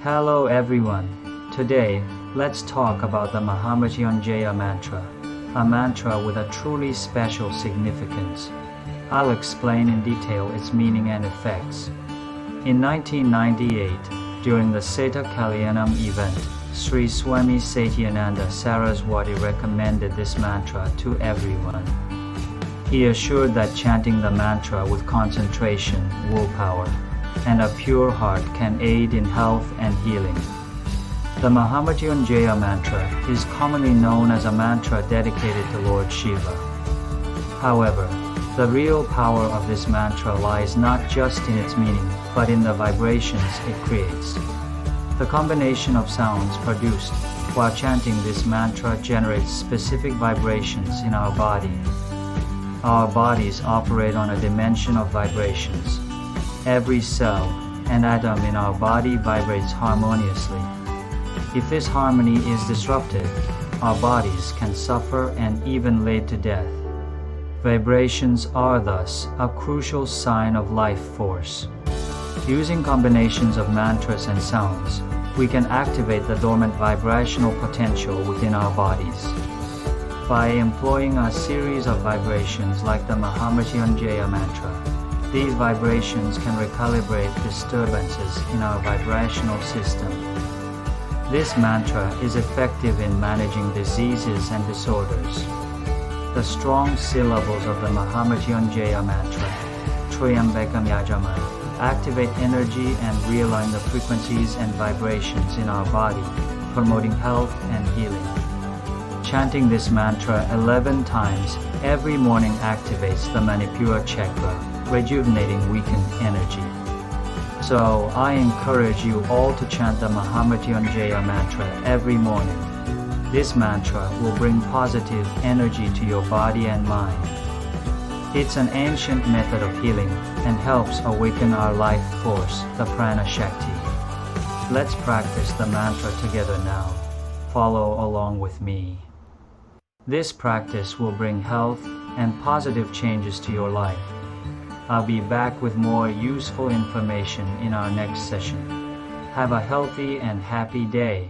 Hello everyone. Today, let's talk about the Mahamrityunjaya mantra, a mantra with a truly special significance. I'll explain in detail its meaning and effects. In 1998, during the Seta Kalyanam event, Sri Swami Satyananda Saraswati recommended this mantra to everyone. He assured that chanting the mantra with concentration, willpower, and a pure heart can aid in health and healing. The Mahamrityunjaya mantra is commonly known as a mantra dedicated to Lord Shiva. However, the real power of this mantra lies not just in its meaning, but in the vibrations it creates. The combination of sounds produced while chanting this mantra generates specific vibrations in our body. Our bodies operate on a dimension of vibrations. Every cell and atom in our body vibrates harmoniously. If this harmony is disrupted, our bodies can suffer and even lead to death. Vibrations are thus a crucial sign of life force. Using combinations of mantras and sounds, we can activate the dormant vibrational potential within our bodies. By employing a series of vibrations like the Mahamrityunjaya mantra, these vibrations can recalibrate disturbances in our vibrational system. This mantra is effective in managing diseases and disorders. The strong syllables of the Mahamrityunjaya mantra, Triyambakam Yajaman, activate energy and realign the frequencies and vibrations in our body, promoting health and healing. Chanting this mantra 11 times every morning activates the Manipura chakra, rejuvenating weakened energy. So, I encourage you all to chant the Mahamrityunjaya mantra every morning. This mantra will bring positive energy to your body and mind. It's an ancient method of healing and helps awaken our life force, the Prana Shakti. Let's practice the mantra together now. Follow along with me. This practice will bring health and positive changes to your life. I'll be back with more useful information in our next session. Have a healthy and happy day.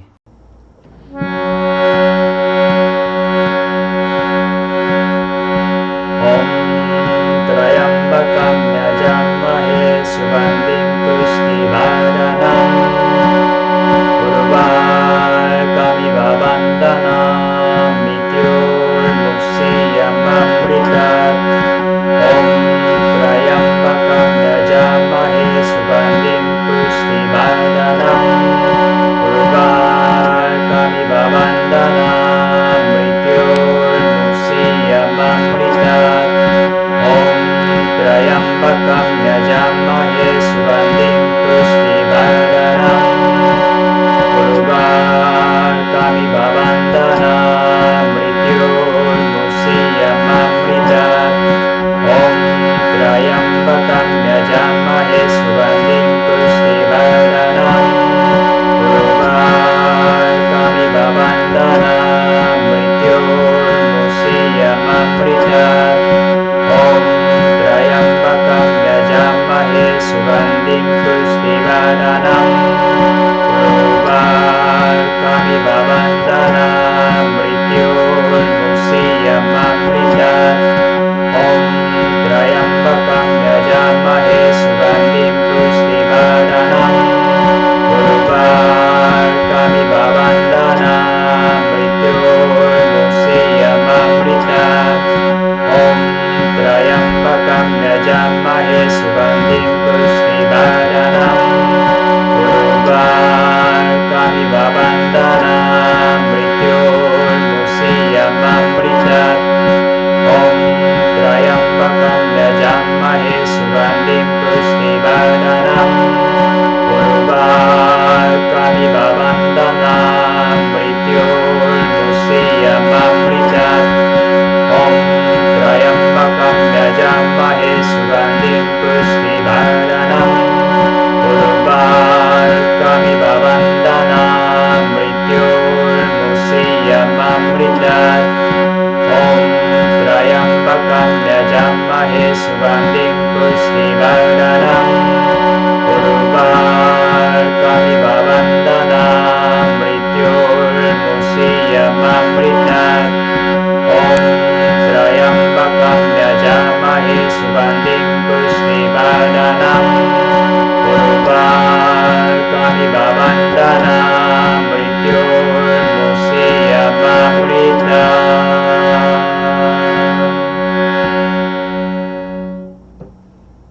Sugandhim Pushtivardanam Urva